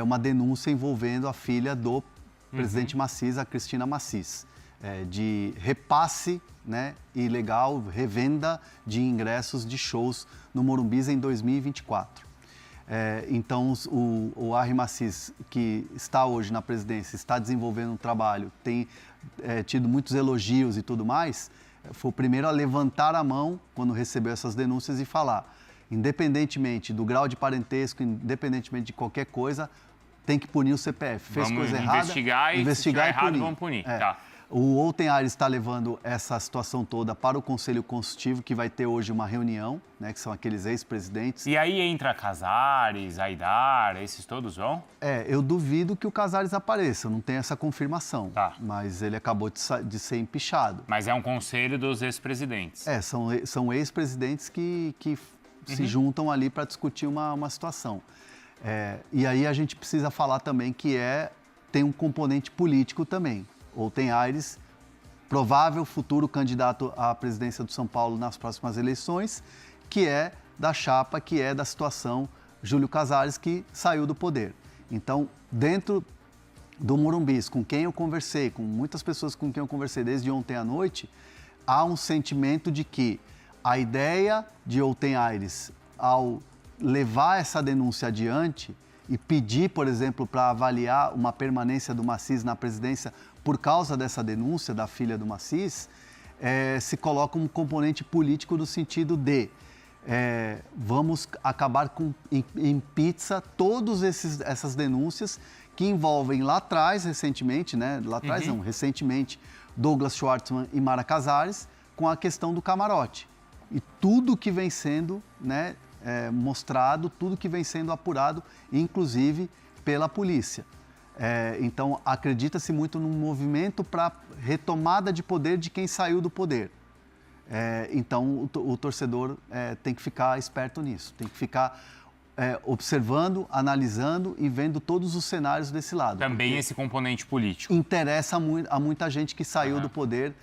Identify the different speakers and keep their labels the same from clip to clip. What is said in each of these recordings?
Speaker 1: uma denúncia envolvendo a filha do presidente Maciz, a Cristina Maciz, de repasse, né, ilegal, revenda de ingressos de shows no Morumbis em 2024. Então, o Arry Maciz, que está hoje na presidência, está desenvolvendo um trabalho, tem tido muitos elogios e tudo mais, foi o primeiro a levantar a mão quando recebeu essas denúncias e falar, independentemente do grau de parentesco, independentemente de qualquer coisa, tem que punir o CPF. Fez coisa errada, investigar e
Speaker 2: se tiver errado,
Speaker 1: punir.
Speaker 2: vamos punir. Tá.
Speaker 1: O Olten Ares está levando essa situação toda para o Conselho Consultivo, que vai ter hoje uma reunião, né, que são aqueles ex-presidentes.
Speaker 2: E aí entra Casares, Aidar, esses todos vão?
Speaker 1: Eu duvido que o Casares apareça, não tem essa confirmação.
Speaker 2: Tá.
Speaker 1: Mas ele acabou de ser empichado.
Speaker 2: Mas é um conselho dos ex-presidentes.
Speaker 1: São ex-presidentes que se juntam ali para discutir uma situação. E aí a gente precisa falar também que tem um componente político também. Olten Ares, provável futuro candidato à presidência do São Paulo nas próximas eleições, que é da chapa, que é da situação Júlio Casares, que saiu do poder. Então, dentro do Morumbis, com quem eu conversei, com muitas pessoas com quem eu conversei desde ontem à noite, há um sentimento de que a ideia de Olten Ares, ao levar essa denúncia adiante e pedir, por exemplo, para avaliar uma permanência do Maciz na presidência por causa dessa denúncia da filha do Maciz, se coloca um componente político no sentido de vamos acabar em pizza todas essas denúncias que envolvem lá atrás, recentemente, né? Lá atrás não, recentemente, Douglas Schwartzman e Mara Casares, com a questão do camarote. E tudo que vem sendo, né, mostrado, tudo que vem sendo apurado, inclusive pela polícia. Então, acredita-se muito num movimento para retomada de poder de quem saiu do poder. Então, o torcedor tem que ficar esperto nisso, tem que ficar observando, analisando e vendo todos os cenários desse lado.
Speaker 2: Também esse componente político.
Speaker 1: Interessa a muita gente que saiu do poder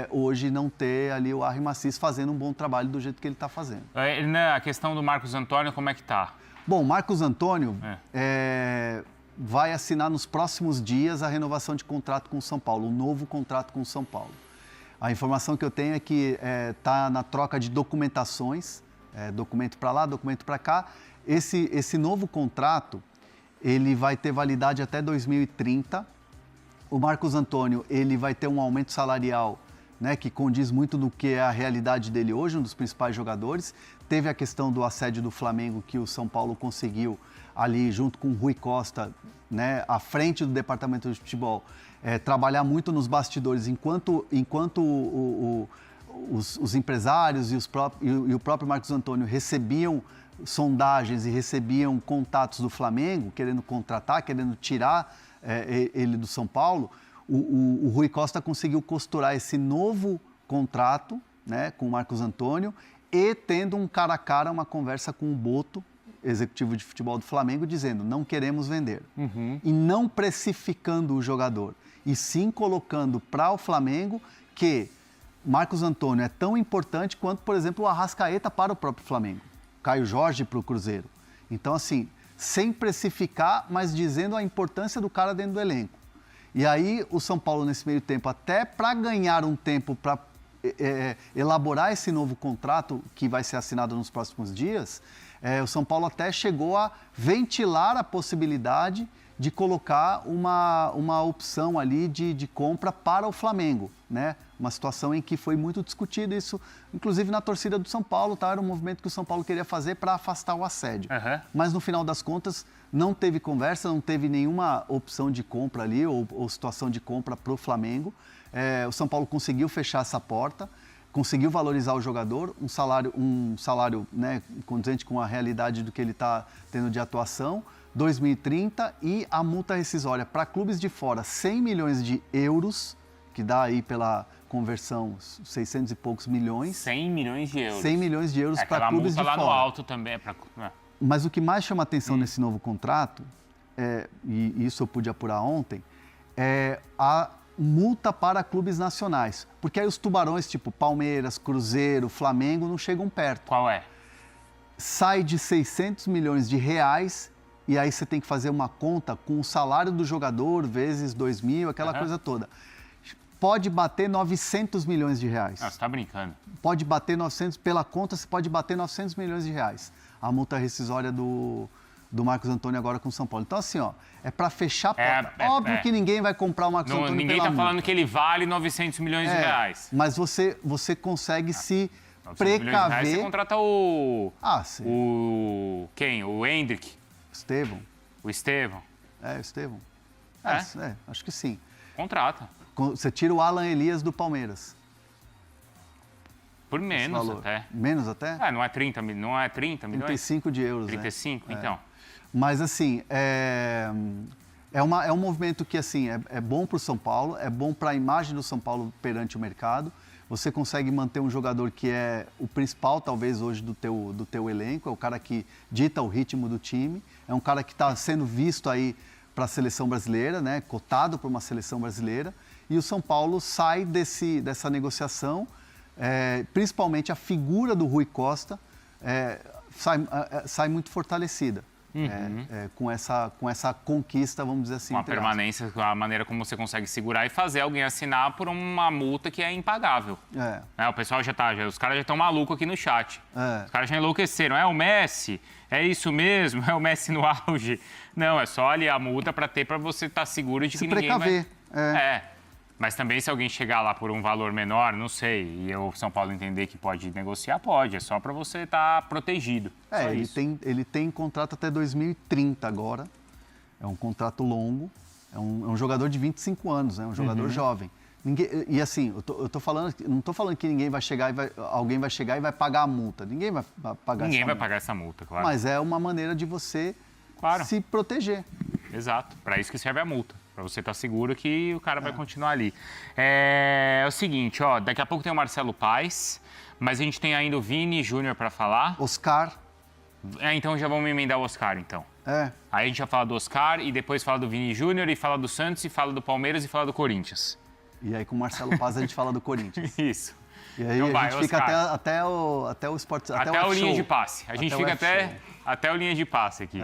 Speaker 1: hoje não ter ali o Arry Maciz fazendo um bom trabalho do jeito que ele está fazendo.
Speaker 2: A questão do Marcos Antônio, como é que está?
Speaker 1: Bom, Marcos Antônio vai assinar nos próximos dias a renovação de contrato com o São Paulo, um novo contrato com o São Paulo. A informação que eu tenho é que está na troca de documentações, documento para lá, documento para cá. Esse novo contrato, ele vai ter validade até 2030. O Marcos Antônio, ele vai ter um aumento salarial, né, que condiz muito do que é a realidade dele hoje, um dos principais jogadores. Teve a questão do assédio do Flamengo, que o São Paulo conseguiu ali, junto com o Rui Costa, né, à frente do departamento de futebol, trabalhar muito nos bastidores, enquanto os empresários e o próprio Marcos Antônio recebiam sondagens e recebiam contatos do Flamengo, querendo contratar, querendo tirar ele do São Paulo. O Rui Costa conseguiu costurar esse novo contrato, né, com o Marcos Antônio e tendo um cara a cara, uma conversa com o Boto, executivo de futebol do Flamengo, dizendo não queremos vender. E não precificando o jogador, e sim colocando para o Flamengo que Marcos Antônio é tão importante quanto, por exemplo, o Arrascaeta para o próprio Flamengo, Caio Jorge para o Cruzeiro. Então, assim, sem precificar, mas dizendo a importância do cara dentro do elenco. E aí o São Paulo, nesse meio tempo, até para ganhar um tempo para elaborar esse novo contrato que vai ser assinado nos próximos dias, o São Paulo até chegou a ventilar a possibilidade de colocar uma opção ali de compra para o Flamengo, né? Uma situação em que foi muito discutido isso, inclusive na torcida do São Paulo, tá? Era um movimento que o São Paulo queria fazer para afastar o assédio. Mas no final das contas não teve conversa, não teve nenhuma opção de compra ali ou situação de compra para o Flamengo. O São Paulo conseguiu fechar essa porta, conseguiu valorizar o jogador, um salário, né, condizente com a realidade do que ele está tendo de atuação, 2030, e a multa rescisória para clubes de fora, 100 milhões de euros, que dá aí pela conversão 600 e poucos milhões.
Speaker 2: 100 milhões de euros.
Speaker 1: 100 milhões de euros para clubes de fora.
Speaker 2: Lá no alto também.
Speaker 1: Mas o que mais chama atenção nesse novo contrato, e isso eu pude apurar ontem, é a multa para clubes nacionais. Porque aí os tubarões tipo Palmeiras, Cruzeiro, Flamengo não chegam perto.
Speaker 2: Qual é?
Speaker 1: Sai de 600 milhões de reais e aí você tem que fazer uma conta com o salário do jogador vezes 2.000, aquela coisa toda. Pode bater 900 milhões de reais.
Speaker 2: Ah, você está brincando.
Speaker 1: Pode bater 900, pela conta, você pode bater 900 milhões de reais. A multa rescisória do Marcos Antônio agora com o São Paulo. Então, assim, ó, é para fechar a porta. Óbvio que ninguém vai comprar o Marcos Antônio
Speaker 2: ninguém
Speaker 1: pela
Speaker 2: está
Speaker 1: multa.
Speaker 2: falando que ele vale 900 milhões de reais.
Speaker 1: Mas você consegue se
Speaker 2: 900 milhões de reais,
Speaker 1: precaver.
Speaker 2: você contrata o...
Speaker 1: Sim.
Speaker 2: Quem? O Hendrick?
Speaker 1: Estevão.
Speaker 2: O Estevão?
Speaker 1: O Estevão. Acho que sim.
Speaker 2: Contrata.
Speaker 1: Você tira o Alan Elias do Palmeiras.
Speaker 2: Por menos até.
Speaker 1: Menos até?
Speaker 2: Não é 30 milhões?
Speaker 1: 35 de euros,
Speaker 2: 35, então.
Speaker 1: Mas, assim, é um movimento que, assim, é bom para o São Paulo, é bom para a imagem do São Paulo perante o mercado. Você consegue manter um jogador que é o principal, talvez, hoje do teu elenco, é o cara que dita o ritmo do time, é um cara que está sendo visto aí para a seleção brasileira, né? Cotado para uma seleção brasileira. E o São Paulo sai dessa negociação, principalmente a figura do Rui Costa sai muito fortalecida. Com essa conquista, vamos dizer assim.
Speaker 2: Com a permanência, com a maneira como você consegue segurar e fazer alguém assinar por uma multa que é impagável. O pessoal os caras já estão malucos aqui no chat. Os caras já enlouqueceram. É o Messi? É isso mesmo? É o Messi no auge? Não, é só ali a multa para você estar seguro de que ninguém vai... Mas também se alguém chegar lá por um valor menor, não sei, e o São Paulo entender que pode negociar, pode. É só para você estar protegido.
Speaker 1: Ele tem contrato até 2030 agora. É um contrato longo. É um jogador de 25 anos, um jogador jovem. E assim, eu tô falando, não estou falando que ninguém vai chegar alguém vai chegar e vai pagar a multa. Ninguém vai pagar
Speaker 2: Ninguém vai pagar essa multa, claro.
Speaker 1: Mas é uma maneira de você se proteger.
Speaker 2: Exato, para isso que serve a multa. Para você estar seguro que o cara vai continuar ali. É o seguinte, daqui a pouco tem o Marcelo Paes, mas a gente tem ainda o Vini Júnior para falar.
Speaker 1: Oscar.
Speaker 2: Então já vamos emendar o Oscar, então. Aí a gente já fala do Oscar e depois fala do Vini Júnior e fala do Santos e fala do Palmeiras e fala do Corinthians.
Speaker 1: E aí com o Marcelo Paes a gente fala do Corinthians.
Speaker 2: Isso.
Speaker 1: E aí
Speaker 2: então
Speaker 1: a gente fica até o esporte,
Speaker 2: até o linha de passe. A gente fica até o linha de passe aqui.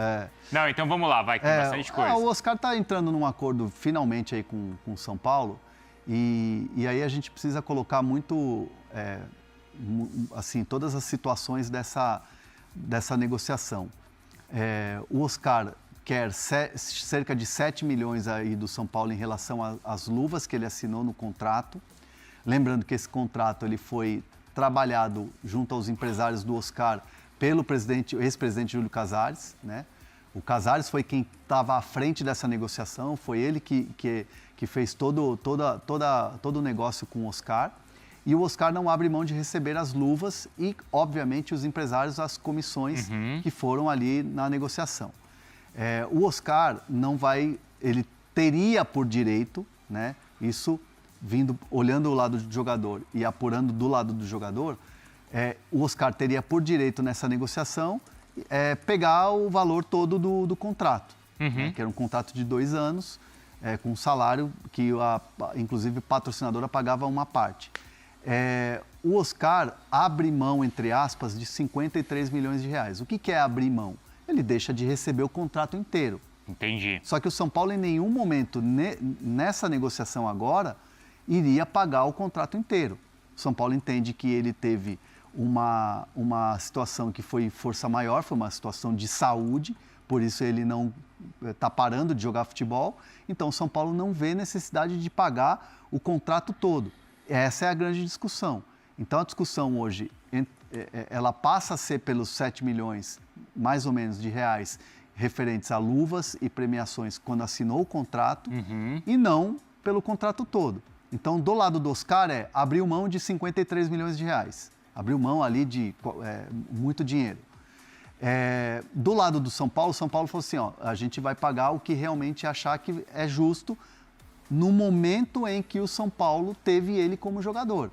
Speaker 2: Não, então vamos lá, vai, que tem bastante coisa.
Speaker 1: O Oscar está entrando num acordo finalmente aí com o São Paulo e aí a gente precisa colocar muito, assim, todas as situações dessa negociação. O Oscar quer cerca de 7 milhões aí do São Paulo em relação às luvas que ele assinou no contrato. Lembrando que esse contrato ele foi trabalhado junto aos empresários do Oscar pelo ex-presidente Júlio Casares, né? O Casares foi quem estava à frente dessa negociação, foi ele que fez todo o negócio com o Oscar. E o Oscar não abre mão de receber as luvas e, obviamente, os empresários as comissões que foram ali na negociação. O Oscar ele teria por direito, né? Isso olhando o lado do jogador e apurando do lado do jogador, o Oscar teria por direito nessa negociação pegar o valor todo do contrato, né, que era um contrato de 2 anos, com um salário que, inclusive, a patrocinadora pagava uma parte. O Oscar abre mão, entre aspas, de 53 milhões de reais. O que é abrir mão? Ele deixa de receber o contrato inteiro.
Speaker 2: Entendi.
Speaker 1: Só que o São Paulo, em nenhum momento, nessa negociação agora, iria pagar o contrato inteiro. O São Paulo entende que ele teve uma situação que foi força maior, foi uma situação de saúde, por isso ele não está parando de jogar futebol. Então, o São Paulo não vê necessidade de pagar o contrato todo. Essa é a grande discussão. Então, a discussão hoje, ela passa a ser pelos 7 milhões, mais ou menos, de reais referentes a luvas e premiações quando assinou o contrato e não pelo contrato todo. Então, do lado do Oscar abriu mão de 53 milhões de reais. Abriu mão ali de muito dinheiro. Do lado do São Paulo falou assim, a gente vai pagar o que realmente achar que é justo no momento em que o São Paulo teve ele como jogador.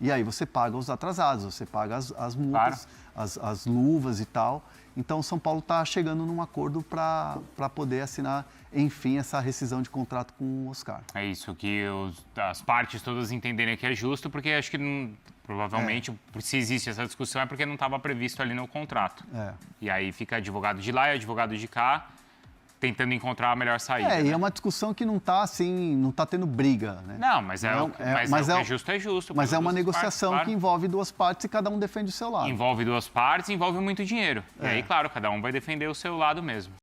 Speaker 1: E aí você paga os atrasados, você paga as multas, as luvas e tal. Então, o São Paulo está chegando num acordo para poder assinar, enfim, essa rescisão de contrato com o Oscar.
Speaker 2: É isso, que as partes todas entenderem que é justo, porque acho que provavelmente, se existe essa discussão, é porque não estava previsto ali no contrato. E aí fica advogado de lá e advogado de cá, tentando encontrar a melhor saída.
Speaker 1: E é uma discussão que não está assim, não está tendo briga, né?
Speaker 2: Não, mas o que é justo é justo.
Speaker 1: Mas é uma negociação que envolve duas partes e cada um defende o seu lado.
Speaker 2: Envolve duas partes, envolve muito dinheiro. E aí, claro, cada um vai defender o seu lado mesmo.